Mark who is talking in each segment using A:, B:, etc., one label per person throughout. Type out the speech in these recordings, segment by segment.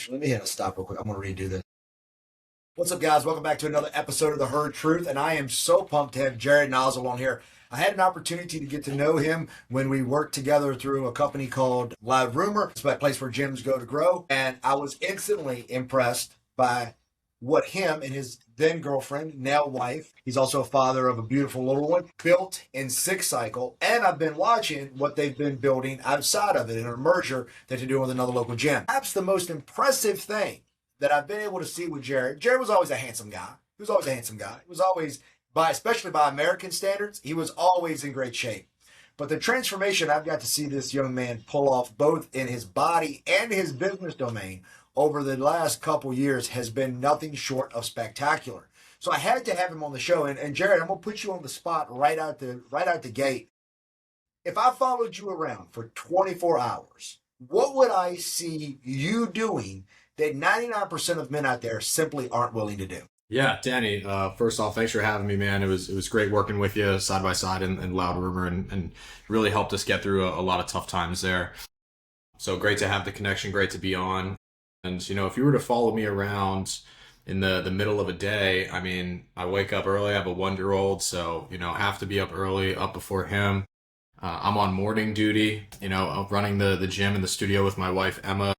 A: Let me hit a stop real quick. I'm going to redo this. What's up, guys? Welcome back to another episode of The Herd Truth. And I am so pumped to have Jared Nosal on here. I had an opportunity to get to know him when we worked together through a company called Loud Rumor. It's a place where gyms go to grow. And I was instantly impressed by what him and his then girlfriend, now wife, he's also a father of a beautiful little one, built in Six Cycle. And I've been watching what they've been building outside of it in a merger that they're doing with another local gym. Perhaps the most impressive thing that I've been able to see with Jared. Jared was always a handsome guy. He was always a handsome guy. He was always, especially by American standards, he was always in great shape. But the transformation I've got to see this young man pull off both in his body and his business domain over the last couple years has been nothing short of spectacular. So I had to have him on the show. And Jared, I'm gonna put you on the spot right out the gate. If I followed you around for 24 hours, what would I see you doing that 99% of men out there simply aren't willing to do?
B: Yeah, Danny, first off, thanks for having me, man. It was great working with you side by side in Loud Rumor and really helped us get through a lot of tough times there. So great to have the connection, great to be on. And, if you were to follow me around in the middle of a day, I mean, I wake up early, I have a 1-year-old, so, have to be up early, up before him. I'm on morning duty, running the gym in the studio with my wife, Emma.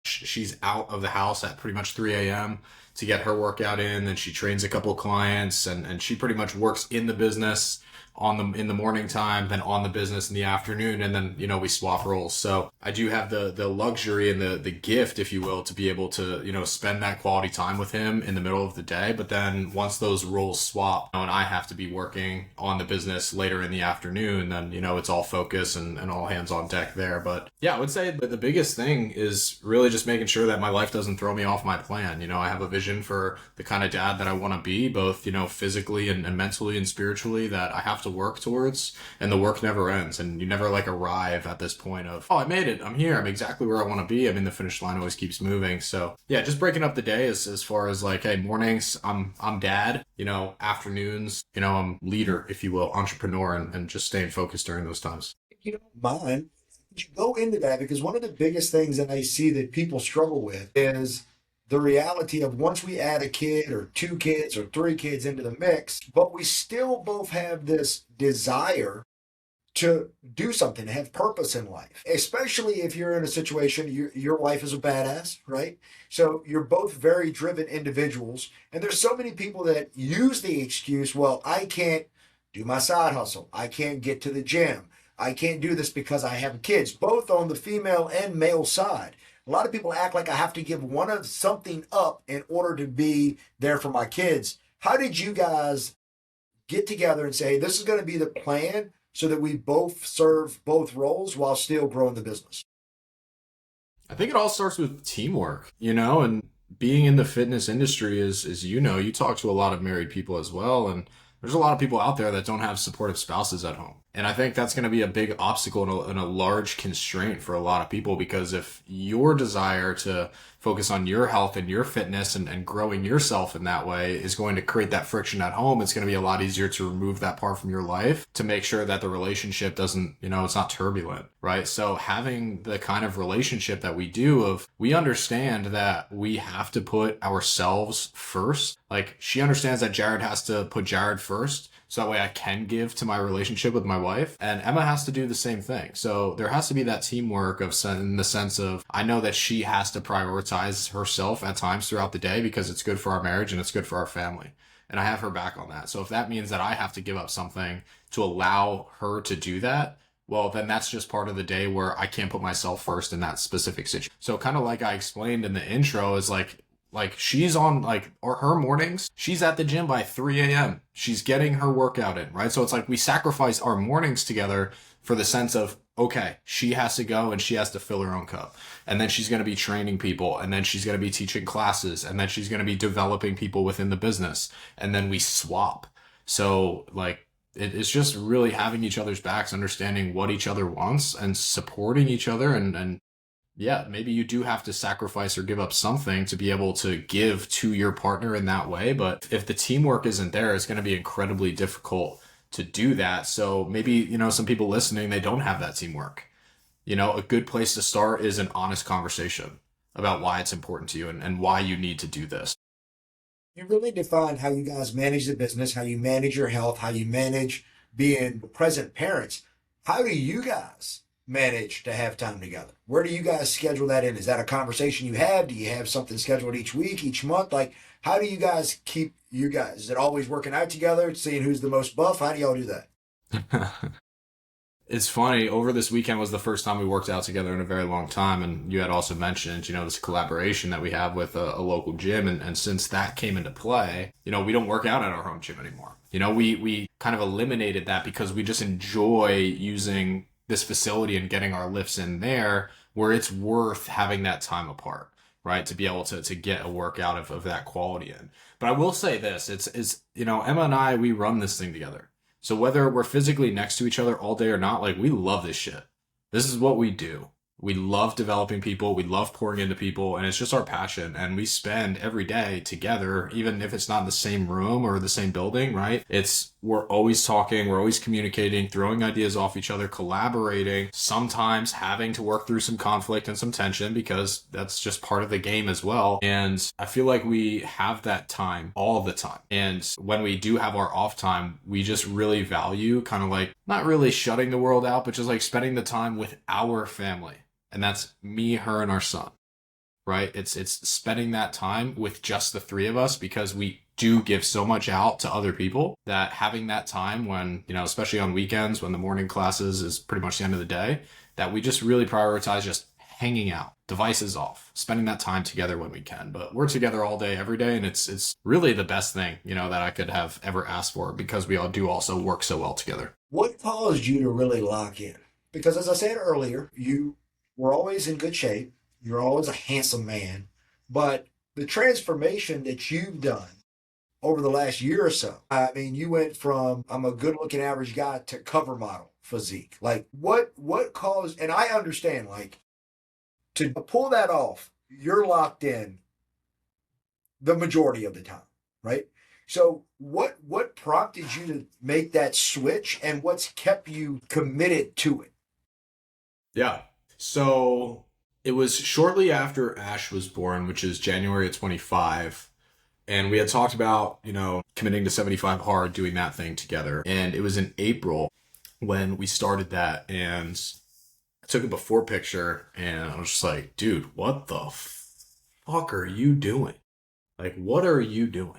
B: She's out of the house at pretty much 3 a.m. to get her workout in. Then she trains a couple clients and she pretty much works in the business in the morning time, then on the business in the afternoon. And then, we swap roles. So I do have the luxury and the gift, if you will, to be able to, spend that quality time with him in the middle of the day. But then once those roles swap and I have to be working on the business later in the afternoon, then, it's all focus and all hands on deck there. But yeah, I would say the biggest thing is really just making sure that my life doesn't throw me off my plan. I have a vision for the kind of dad that I want to be, both, physically and mentally and spiritually, that I have to work towards, and the work never ends. And you never arrive at this point of, oh, I made it, I'm here, I'm exactly where I want to be. I mean, the finish line always keeps moving. So yeah, just breaking up the day as far as hey, mornings, I'm dad, afternoons, I'm leader, if you will, entrepreneur, and just staying focused during those times.
A: You don't mind, you go into that, because one of the biggest things that I see that people struggle with is the reality of once we add a kid or 2 kids or 3 kids into the mix, but we still both have this desire to do something, to have purpose in life, especially if you're in a situation, your wife is a badass, right? So you're both very driven individuals. And there's so many people that use the excuse, well, I can't do my side hustle. I can't get to the gym. I can't do this because I have kids, both on the female and male side. A lot of people act like I have to give one of something up in order to be there for my kids. How did you guys get together and say, this is going to be the plan so that we both serve both roles while still growing the business?
B: I think it all starts with teamwork, and being in the fitness industry is, you talk to a lot of married people as well. And there's a lot of people out there that don't have supportive spouses at home. And I think that's going to be a big obstacle and a large constraint for a lot of people, because if your desire to focus on your health and your fitness and growing yourself in that way is going to create that friction at home, it's going to be a lot easier to remove that part from your life to make sure that the relationship doesn't, it's not turbulent, right? So having the kind of relationship that we do, of we understand that we have to put ourselves first. She understands that Jared has to put Jared first, so that way I can give to my relationship with my wife. And Emma has to do the same thing. So there has to be that teamwork in the sense of, I know that she has to prioritize herself at times throughout the day because it's good for our marriage and it's good for our family. And I have her back on that. So if that means that I have to give up something to allow her to do that, well, then that's just part of the day where I can't put myself first in that specific situation. So kind of like I explained in the intro, is she's on or her mornings, she's at the gym by 3 a.m. She's getting her workout in, right? So it's we sacrifice our mornings together for the sense of, okay, she has to go and she has to fill her own cup. And then she's going to be training people, and then she's going to be teaching classes, and then she's going to be developing people within the business. And then we swap. So it's just really having each other's backs, understanding what each other wants and supporting each other. And yeah, maybe you do have to sacrifice or give up something to be able to give to your partner in that way. But if the teamwork isn't there, it's going to be incredibly difficult to do that. So maybe, some people listening, they don't have that teamwork. A good place to start is an honest conversation. about why it's important to you and why you need to do this.
A: You really define how you guys manage the business, how you manage your health, how you manage being present parents. How do you guys manage to have time together? Where do you guys schedule that in? Is that a conversation you have? Do you have something scheduled each week, each month? Like, how do you guys keep you guys? Is it always working out together, seeing who's the most buff? How do y'all do that?
B: It's funny, over this weekend was the first time we worked out together in a very long time. And you had also mentioned, this collaboration that we have with a local gym. And since that came into play, we don't work out at our home gym anymore. We kind of eliminated that because we just enjoy using this facility and getting our lifts in there where it's worth having that time apart, right? To be able to get a workout of that quality in. But I will say this, it's Emma and I, we run this thing together. So whether we're physically next to each other all day or not, like, we love this shit. This is what we do. We love developing people. We love pouring into people, and it's just our passion. And we spend every day together, even if it's not in the same room or the same building, right? We're always talking, we're always communicating, throwing ideas off each other, collaborating, sometimes having to work through some conflict and some tension because that's just part of the game as well. And I feel like we have that time all the time. And when we do have our off time, we just really value kind of like not really shutting the world out, but just like spending the time with our family. And that's me, her, and our son, right? It's spending that time with just the three of us because we do give so much out to other people that having that time when, especially on weekends when the morning classes is pretty much the end of the day, that we just really prioritize just hanging out, devices off, spending that time together when we can. But we're together all day, every day, and it's really the best thing, that I could have ever asked for because we all do also work so well together.
A: What caused you to really lock in? Because as I said earlier, you were always in good shape. You're always a handsome man. But the transformation that you've done over the last year or so, I mean, you went from I'm a good looking average guy to cover model physique. Like what caused, and I understand, like, to pull that off, you're locked in the majority of the time, right? So what prompted you to make that switch and what's kept you committed to it?
B: Yeah. So it was shortly after Ash was born, which is January of 25. And we had talked about, committing to 75 hard, doing that thing together. And it was in April when we started that. And I took a before picture and I was just like, dude, what the fuck are you doing? Like, what are you doing?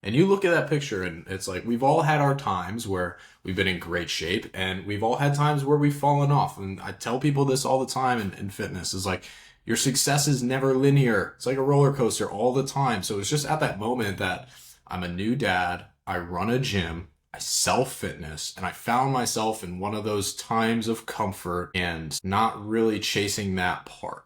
B: And you look at that picture and it's like, we've all had our times where we've been in great shape and we've all had times where we've fallen off. And I tell people this all the time in fitness is like, your success is never linear. It's like a roller coaster all the time. So it's just at that moment that I'm a new dad. I run a gym. I sell fitness, and I found myself in one of those times of comfort and not really chasing that part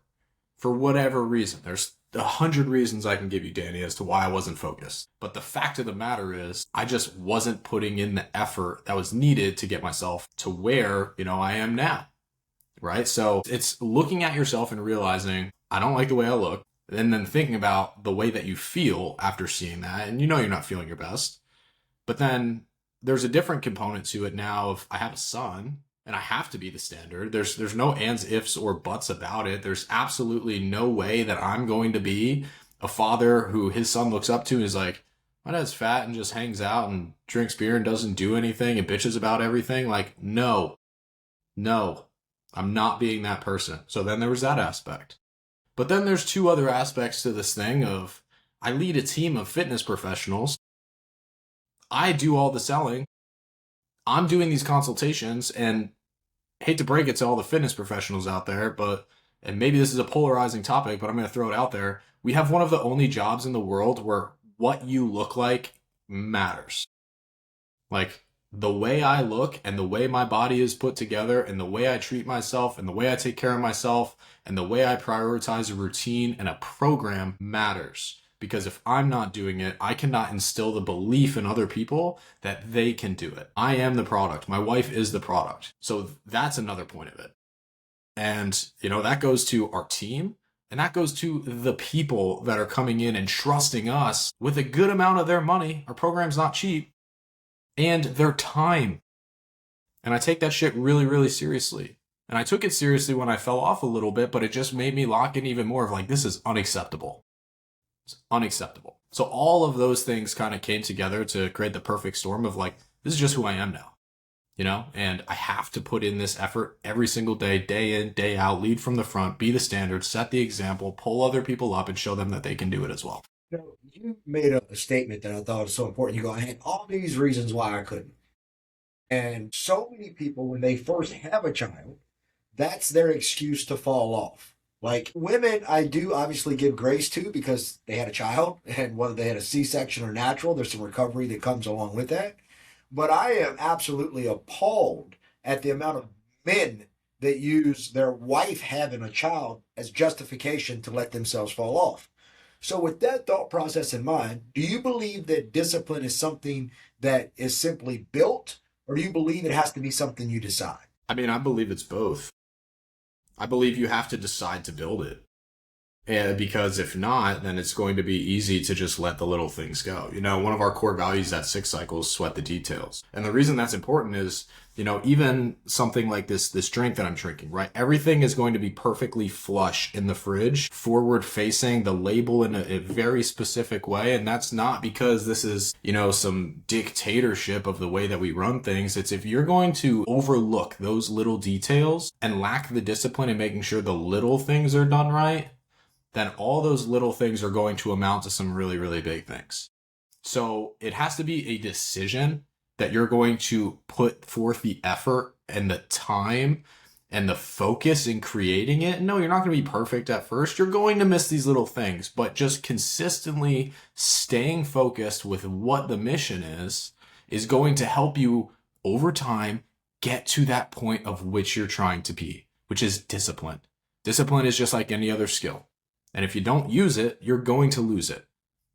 B: for whatever reason. There's 100 reasons I can give you, Danny, as to why I wasn't focused. But the fact of the matter is, I just wasn't putting in the effort that was needed to get myself to where, I am now. Right? So it's looking at yourself and realizing, I don't like the way I look. And then thinking about the way that you feel after seeing that. And you're not feeling your best. But then there's a different component to it now of I have a son and I have to be the standard. There's no ands, ifs, or buts about it. There's absolutely no way that I'm going to be a father who his son looks up to and is like, my dad's fat and just hangs out and drinks beer and doesn't do anything and bitches about everything. Like, no, I'm not being that person. So then there was that aspect. But then there's two other aspects to this thing of I lead a team of fitness professionals. I do all the selling. I'm doing these consultations, and I hate to break it to all the fitness professionals out there, and maybe this is a polarizing topic, but I'm going to throw it out there. We have one of the only jobs in the world where what you look like matters. Like, the way I look and the way my body is put together and the way I treat myself and the way I take care of myself and the way I prioritize a routine and a program matters. Because if I'm not doing it, I cannot instill the belief in other people that they can do it. I am the product. My wife is the product. So that's another point of it. And, that goes to our team. And that goes to the people that are coming in and trusting us with a good amount of their money. Our program's not cheap. And their time. And I take that shit really, really seriously. And I took it seriously when I fell off a little bit, but it just made me lock in even more of like, this is unacceptable. It's unacceptable. So all of those things kind of came together to create the perfect storm of like, this is just who I am now, you know? And I have to put in this effort every single day, day in, day out, lead from the front, be the standard, set the example, pull other people up and show them that they can do it as well.
A: You made a statement that I thought was so important. You go, I had all these reasons why I couldn't. And so many people, when they first have a child, that's their excuse to fall off. Like women, I do obviously give grace to because they had a child, and whether they had a C-section or natural, there's some recovery that comes along with that. But I am absolutely appalled at the amount of men that use their wife having a child as justification to let themselves fall off. So, with that thought process in mind, do you believe that discipline is something that is simply built, or do you believe it has to be something you decide?
B: I mean, I believe it's both. I believe you have to decide to build it. And because if not, then it's going to be easy to just let the little things go. You know, one of our core values at Six Cycles, sweat the details. And the reason that's important is, you know, even something like this drink that I'm drinking, right? Everything is going to be perfectly flush in the fridge, forward facing, the label in a very specific way. And that's not because this is, you know, some dictatorship of the way that we run things. It's if you're going to overlook those little details and lack the discipline in making sure the little things are done right, then all those little things are going to amount to some really, really big things. So it has to be a decision that you're going to put forth the effort and the time and the focus in creating it. No, you're not going to be perfect at first. You're going to miss these little things, but just consistently staying focused with what the mission is going to help you over time get to that point of which you're trying to be, which is discipline. Discipline is just like any other skill. And if you don't use it, you're going to lose it.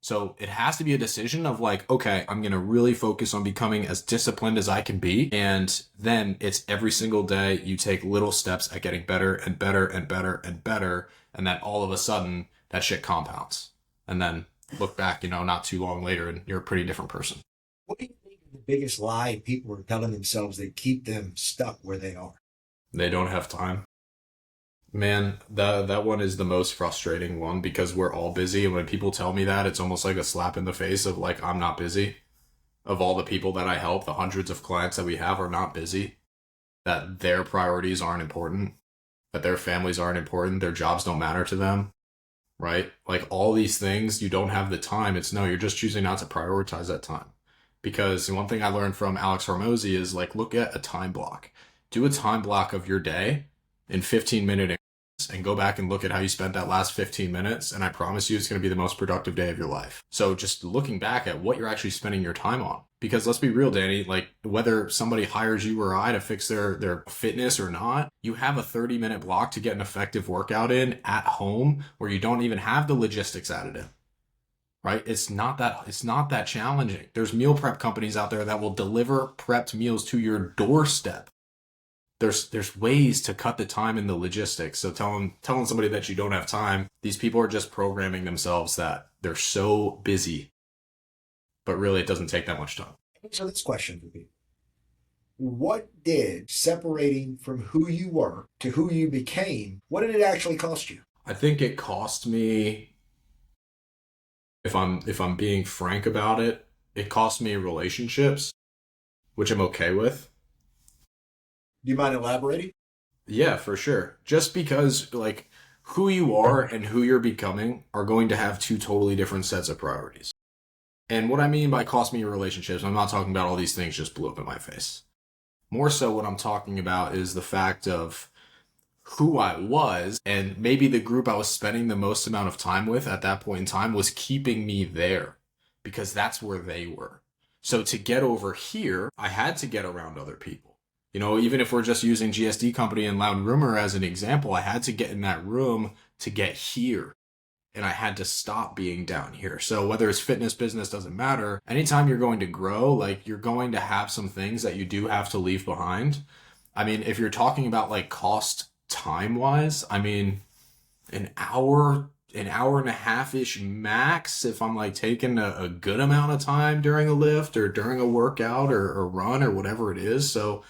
B: So it has to be a decision of like, okay, I'm going to really focus on becoming as disciplined as I can be. And then it's every single day you take little steps at getting better and better and better and better. And then all of a sudden that shit compounds. And then look back, you know, not too long later and you're a pretty different person.
A: What do you think is the biggest lie people are telling themselves that keep them stuck where they are?
B: They don't have time. Man, that one is the most frustrating one because we're all busy. And when people tell me that, it's almost like a slap in the face of like, I'm not busy. Of all the people that I help, the hundreds of clients that we have are not busy. That their priorities aren't important. That their families aren't important. Their jobs don't matter to them. Right? Like all these things, you don't have the time. It's no, you're just choosing not to prioritize that time. Because one thing I learned from Alex Hormozy is like, look at a time block. Do a time block of your day in 15-minute increments and go back and look at how you spent that last 15 minutes. And I promise you it's going to be the most productive day of your life. So just looking back at what you're actually spending your time on. Because let's be real, Danny, like whether somebody hires you or I to fix their fitness or not, you have a 30-minute block to get an effective workout in at home where you don't even have the logistics added in. Right? It's not that challenging. There's meal prep companies out there that will deliver prepped meals to your doorstep. There's ways to cut the time in the logistics. So telling somebody that you don't have time, these people are just programming themselves that they're so busy, but really it doesn't take that much time.
A: So this question would be, what did separating from who you were to who you became, what did it actually cost you?
B: I think it cost me, if I'm being frank about it, it cost me relationships, which I'm okay with.
A: Do you mind elaborating?
B: Yeah, for sure. Just because like who you are and who you're becoming are going to have two totally different sets of priorities. And what I mean by cost me your relationships, I'm not talking about all these things just blew up in my face. More so what I'm talking about is the fact of who I was and maybe the group I was spending the most amount of time with at that point in time was keeping me there because that's where they were. So to get over here, I had to get around other people. You know, even if we're just using GSD Company and Loud Rumor as an example, I had to get in that room to get here. And I had to stop being down here. So whether it's fitness, business, doesn't matter. Anytime you're going to grow, like you're going to have some things that you do have to leave behind. I mean, if you're talking about like cost time-wise, I mean, an hour and a half-ish max if I'm like taking a good amount of time during a lift or during a workout or run or whatever it is. So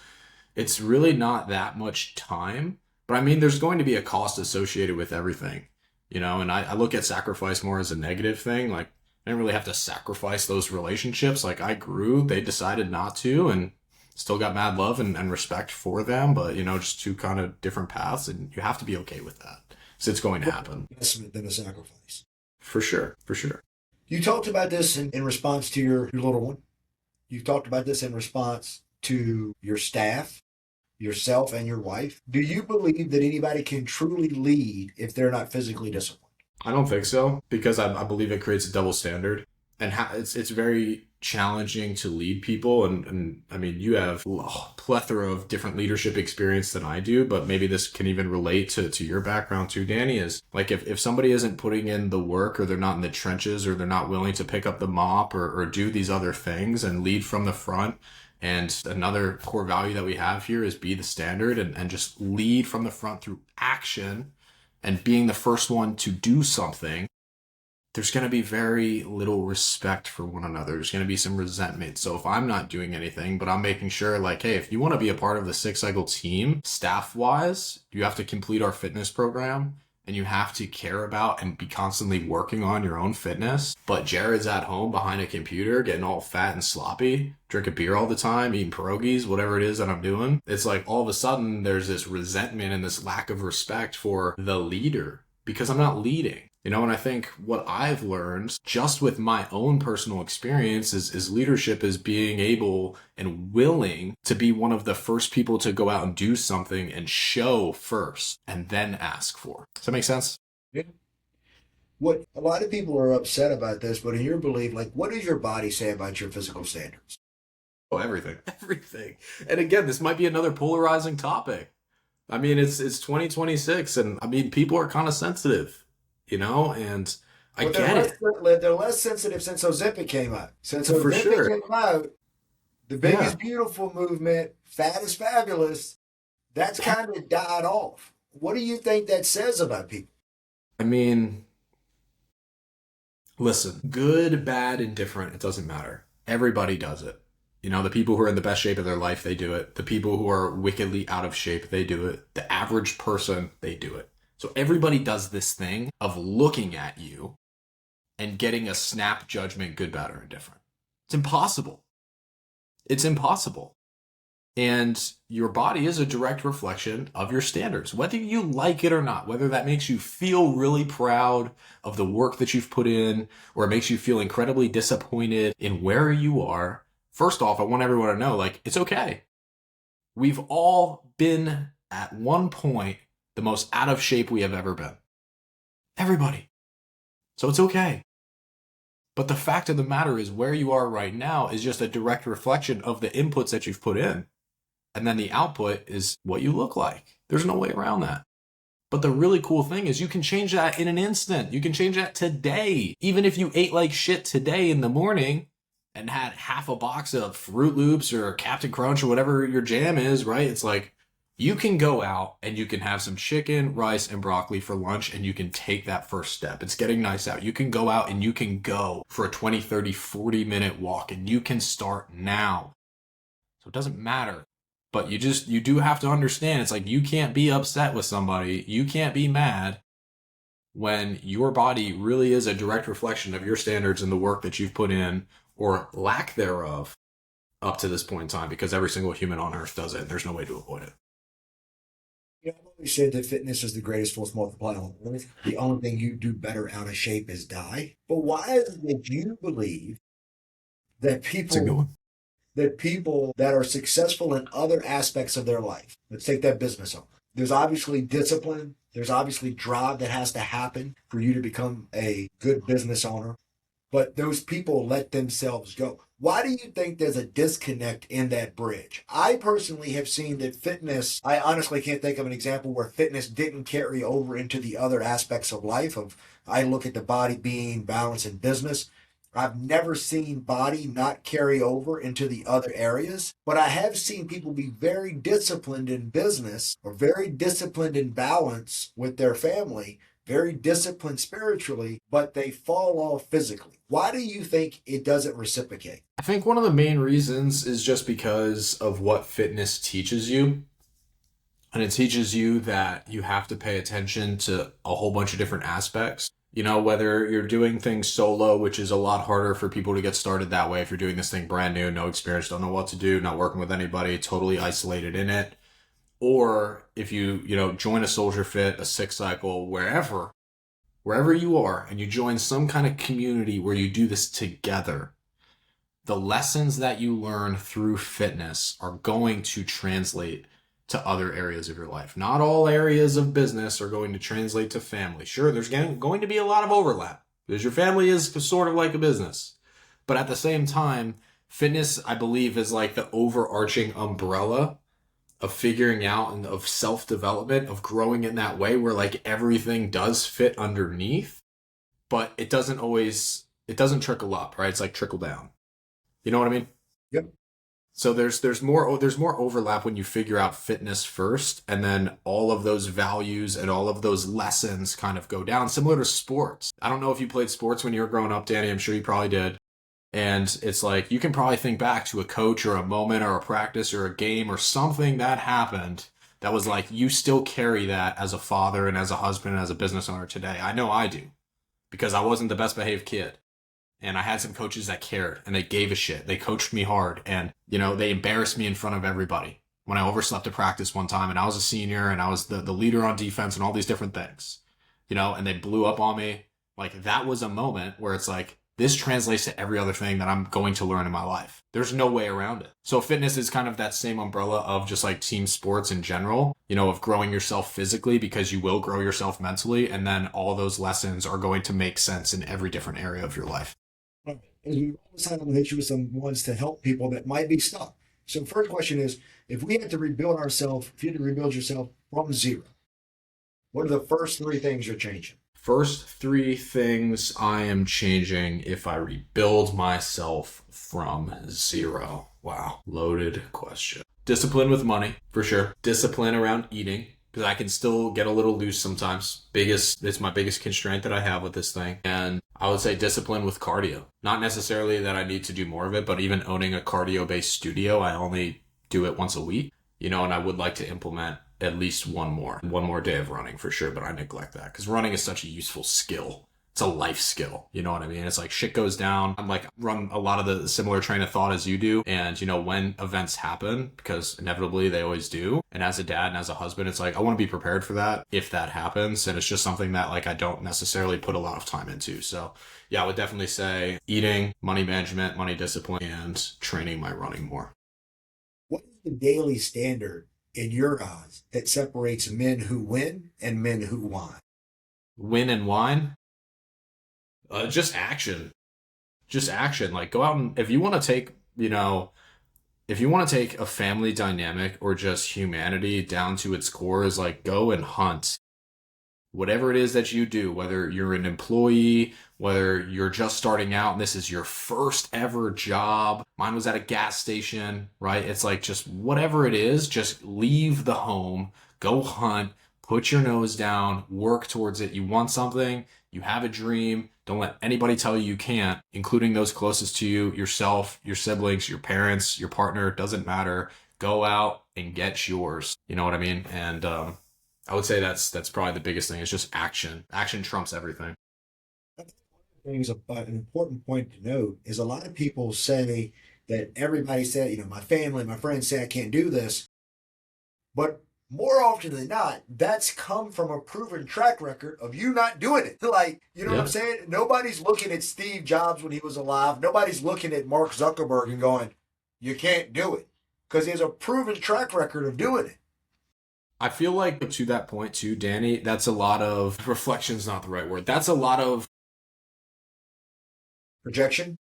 B: It's really not that much time, but I mean, there's going to be a cost associated with everything, and I look at sacrifice more as a negative thing. Like, I didn't really have to sacrifice those relationships. Like, I grew, they decided not to, and still got mad love and respect for them, but, just two kind of different paths, and you have to be okay with that. So it's going to happen.
A: Investment than a sacrifice.
B: For sure, for sure.
A: You talked about this in response to your little one. You talked about this in response to your staff, yourself, and your wife. Do you believe that anybody can truly lead if they're not physically disciplined?
B: I don't think so because I believe it creates a double standard, and it's very challenging to lead people. And I mean, you have a plethora of different leadership experience than I do, but maybe this can even relate to your background too, Danny. Is like if somebody isn't putting in the work, or they're not in the trenches, or they're not willing to pick up the mop or do these other things and lead from the front. And another core value that we have here is be the standard and just lead from the front through action and being the first one to do something. There's going to be very little respect for one another. There's going to be some resentment. So if I'm not doing anything, but I'm making sure, like, hey, if you want to be a part of the Six Cycle team, staff-wise, you have to complete our fitness program, and you have to care about and be constantly working on your own fitness. But Jared's at home behind a computer, getting all fat and sloppy, drinking beer all the time, eating pierogies, whatever it is that I'm doing. It's like all of a sudden there's this resentment and this lack of respect for the leader because I'm not leading. And I think what I've learned just with my own personal experience is leadership is being able and willing to be one of the first people to go out and do something and show first and then ask for. Does that make sense?
A: Yeah. What a lot of people are upset about this, but in your belief, like, what does your body say about your physical standards?
B: Oh, everything. Everything. And again, this might be another polarizing topic. I mean, it's 2026, and I mean, people are kind of sensitive. And I get it.
A: They're less sensitive since Ozempic came out. Since
B: For
A: Ozempic
B: sure.
A: came out, the Big
B: Yeah.
A: is Beautiful movement, Fat is Fabulous, that's kind of died off. What do you think that says about people?
B: I mean, listen, good, bad, indifferent, it doesn't matter. Everybody does it. The people who are in the best shape of their life, they do it. The people who are wickedly out of shape, they do it. The average person, they do it. So everybody does this thing of looking at you and getting a snap judgment, good, bad, or indifferent. It's impossible. It's impossible. And your body is a direct reflection of your standards, whether you like it or not, whether that makes you feel really proud of the work that you've put in, or it makes you feel incredibly disappointed in where you are. First off, I want everyone to know, like, it's okay. We've all been at one point the most out of shape we have ever been. Everybody. So it's okay. But the fact of the matter is where you are right now is just a direct reflection of the inputs that you've put in. And then the output is what you look like. There's no way around that. But the really cool thing is you can change that in an instant. You can change that today. Even if you ate like shit today in the morning and had half a box of Fruit Loops or Captain Crunch or whatever your jam is, right? It's like, you can go out and you can have some chicken, rice, and broccoli for lunch, and you can take that first step. It's getting nice out. You can go out and you can go for a 20, 30, 40-minute walk, and you can start now. So it doesn't matter. But you do have to understand, it's like you can't be upset with somebody. You can't be mad when your body really is a direct reflection of your standards and the work that you've put in, or lack thereof, up to this point in time, because every single human on earth does it, and there's no way to avoid it.
A: I've always said that fitness is the greatest force multiplier on earth. The only thing you do better out of shape is die. But why is it that you believe that
B: It's a good one.
A: people that are successful in other aspects of their life, let's take that business owner. There's obviously discipline. There's obviously drive that has to happen for you to become a good business owner. But those people let themselves go. Why do you think there's a disconnect in that bridge? I personally have seen that fitness, I honestly can't think of an example where fitness didn't carry over into the other aspects of life. I look at the body, being, balance, and business. I've never seen body not carry over into the other areas, but I have seen people be very disciplined in business or very disciplined in balance with their family very disciplined spiritually, but they fall off physically. Why do you think it doesn't reciprocate?
B: I think one of the main reasons is just because of what fitness teaches you. And it teaches you that you have to pay attention to a whole bunch of different aspects. You know, whether you're doing things solo, which is a lot harder for people to get started that way. If you're doing this thing brand new, no experience, don't know what to do, not working with anybody, totally isolated in it. Or if you join a Soldier Fit, a Six Cycle, wherever you are, and you join some kind of community where you do this together, the lessons that you learn through fitness are going to translate to other areas of your life. Not all areas of business are going to translate to family. Sure, there's going to be a lot of overlap because your family is sort of like a business. But at the same time, fitness, I believe, is like the overarching umbrella of figuring out and of self-development, of growing in that way where like everything does fit underneath, but it doesn't trickle up, right? It's like trickle down. You know what I mean?
A: Yep.
B: So there's more overlap when you figure out fitness first, and then all of those values and all of those lessons kind of go down, similar to sports. I don't know if you played sports when you were growing up, Danny. I'm sure you probably did. And it's like you can probably think back to a coach or a moment or a practice or a game or something that happened that was like you still carry that as a father and as a husband and as a business owner today. I know I do, because I wasn't the best behaved kid. And I had some coaches that cared and they gave a shit. They coached me hard and, they embarrassed me in front of everybody when I overslept a practice one time and I was a senior and I was the leader on defense and all these different things, and they blew up on me. Like that was a moment where it's like, this translates to every other thing that I'm going to learn in my life. There's no way around it. So fitness is kind of that same umbrella of just like team sports in general, of growing yourself physically because you will grow yourself mentally. And then all those lessons are going to make sense in every different area of your life.
A: And we always have to hit you with some ones to help people that might be stuck. So first question is, if you had to rebuild yourself from zero, what are the first three things you're changing?
B: First three things I am changing if I rebuild myself from zero. Wow. Loaded question. Discipline with money, for sure. Discipline around eating, because I can still get a little loose sometimes. It's my biggest constraint that I have with this thing. And I would say discipline with cardio. Not necessarily that I need to do more of it, but even owning a cardio-based studio, I only do it once a week, and I would like to implement at least one more day of running for sure, but I neglect that because running is such a useful skill. It's a life skill. You know what I mean? It's like shit goes down. I'm like run a lot of the similar train of thought as you do. And when events happen, because inevitably they always do. And as a dad and as a husband, it's like, I want to be prepared for that if that happens. And it's just something that like I don't necessarily put a lot of time into. So yeah, I would definitely say eating, money management, money discipline, and training my running more.
A: What is the daily standard in your eyes that separates men who win and men who whine?
B: Win and whine? Just action. Like go out and if you want to take a family dynamic or just humanity down to its core, is like go and hunt. Whatever it is that you do, whether you're an employee, whether you're just starting out and this is your first ever job. Mine was at a gas station, right? It's like just whatever it is, just leave the home, go hunt, put your nose down, work towards it. You want something, you have a dream. Don't let anybody tell you can't, including those closest to you, yourself, your siblings, your parents, your partner, doesn't matter. Go out and get yours. You know what I mean? And I would say that's probably the biggest thing. It's just action. Action trumps everything.
A: Things an important point to note is a lot of people say that everybody said, my family, my friends say I can't do this. But more often than not, that's come from a proven track record of you not doing it. Like, what I'm saying? Nobody's looking at Steve Jobs when he was alive. Nobody's looking at Mark Zuckerberg and going, you can't do it. Because he has a proven track record of doing it.
B: I feel like to that point too, Danny, that's a lot of reflection's not the right word. That's a lot of
A: projection.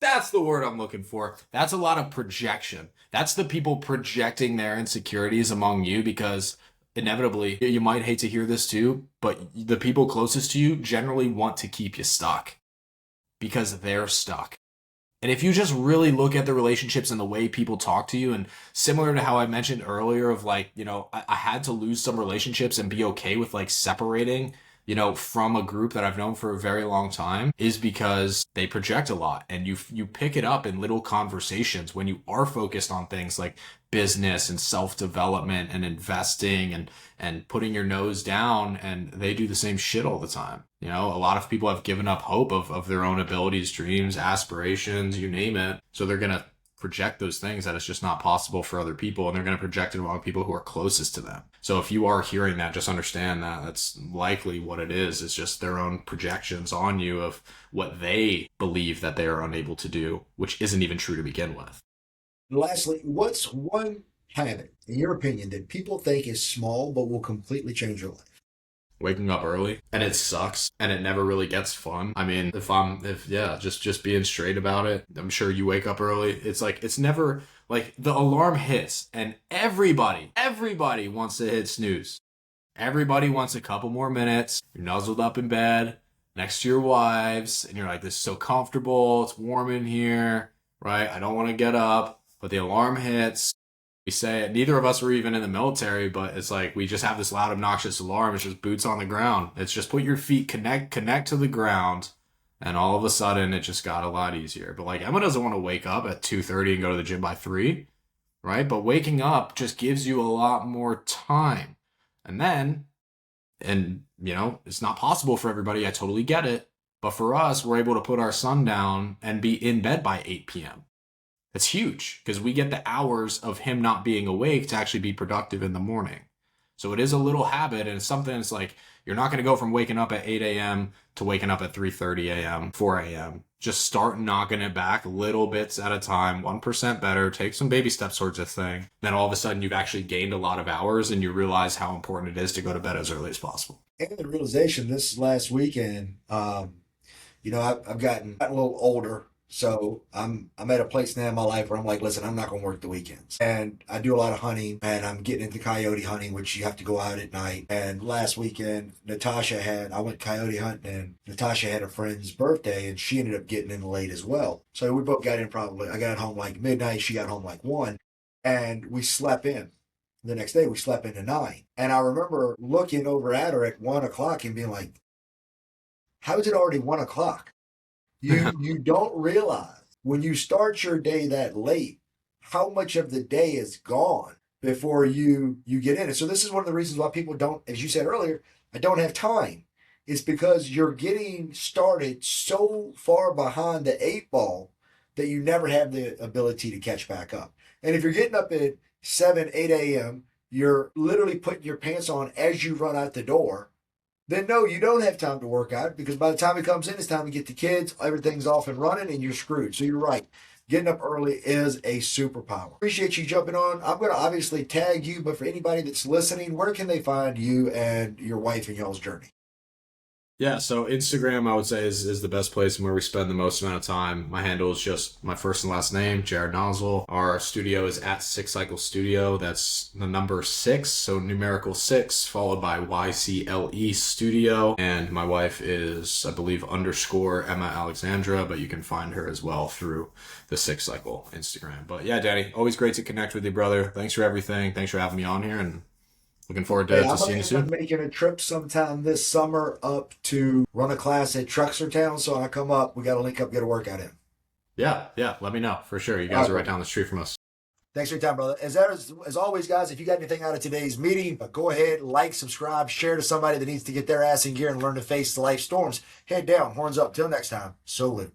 B: That's the word I'm looking for. That's a lot of projection. That's the people projecting their insecurities among you, because inevitably, you might hate to hear this too, but the people closest to you generally want to keep you stuck because they're stuck. And if you just really look at the relationships and the way people talk to you, and similar to how I mentioned earlier of like, I had to lose some relationships and be okay with like separating, from a group that I've known for a very long time is because they project a lot, and you pick it up in little conversations when you are focused on things like business and self-development and investing and putting your nose down, and they do the same shit all the time. A lot of people have given up hope of their own abilities, dreams, aspirations, you name it. So they're going to project those things that it's just not possible for other people, and they're going to project it among people who are closest to them. So if you are hearing that, just understand that that's likely what it is. It's just their own projections on you of what they believe that they are unable to do, which isn't even true to begin with.
A: Lastly, what's one habit, in your opinion, that people think is small but will completely change your life?
B: Waking up early, and it sucks, and it never really gets fun. I mean, just being straight about it. I'm sure you wake up early. It's like, it's never like the alarm hits and everybody wants to hit snooze. Everybody wants a couple more minutes. You're nuzzled up in bed next to your wives, and you're like, this is so comfortable. It's warm in here, right? I don't want to get up, but the alarm hits. We say it. Neither of us were even in the military, but it's like we just have this loud, obnoxious alarm. It's just boots on the ground. It's just put your feet connect to the ground, and all of a sudden it just got a lot easier. But like, Emma doesn't want to wake up at 2:30 and go to the gym by 3, right? But waking up just gives you a lot more time. And it's not possible for everybody. I totally get it. But for us, we're able to put our son down and be in bed by 8 p.m. That's huge because we get the hours of him not being awake to actually be productive in the morning. So it is a little habit, and it's something that's like, you're not going to go from waking up at 8 a.m. to waking up at 3:30 a.m., 4 a.m. Just start knocking it back little bits at a time, 1% better, take some baby steps towards this thing. Then all of a sudden you've actually gained a lot of hours, and you realize how important it is to go to bed as early as possible.
A: And the realization this last weekend, I've gotten a little older. So I'm at a place now in my life where I'm like, listen, I'm not going to work the weekends. And I do a lot of hunting, and I'm getting into coyote hunting, which you have to go out at night. And last weekend, I went coyote hunting, and Natasha had a friend's birthday, and she ended up getting in late as well. So we both got in I got home like midnight. She got home like 1, and we slept in. The next day we slept into 9. And I remember looking over at her at 1 o'clock and being like, how is it already 1 o'clock? You don't realize when you start your day that late, how much of the day is gone before you get in it. So this is one of the reasons why people don't, as you said earlier, I don't have time. It's because you're getting started so far behind the 8 ball that you never have the ability to catch back up. And if you're getting up at 7, 8 a.m., you're literally putting your pants on as you run out the door, then no, you don't have time to work out, because by the time it comes in, it's time to get the kids, everything's off and running, and you're screwed. So you're right. Getting up early is a superpower. Appreciate you jumping on. I'm going to obviously tag you, but for anybody that's listening, where can they find you and your wife and y'all's journey?
B: Yeah, so Instagram, I would say, is the best place and where we spend the most amount of time. My handle is just my first and last name, Jared Nosal. Our studio is at 6 Cycle Studio. That's the number 6, so numerical 6, followed by YCLE Studio. And my wife is, I believe, _ Emma Alexandra, but you can find her as well through the 6 Cycle Instagram. But yeah, Danny, always great to connect with you, brother. Thanks for everything. Thanks for having me on here, and looking forward to seeing you soon.
A: I'm making a trip sometime this summer up to run a class at Truxertown. So when I come up, we got to link up, get a workout in.
B: Yeah. Let me know for sure. You guys are right down the street from us.
A: Thanks for your time, brother. As always, guys, if you got anything out of today's meeting, go ahead, like, subscribe, share to somebody that needs to get their ass in gear and learn to face the life storms. Head down, horns up. Till next time, so live.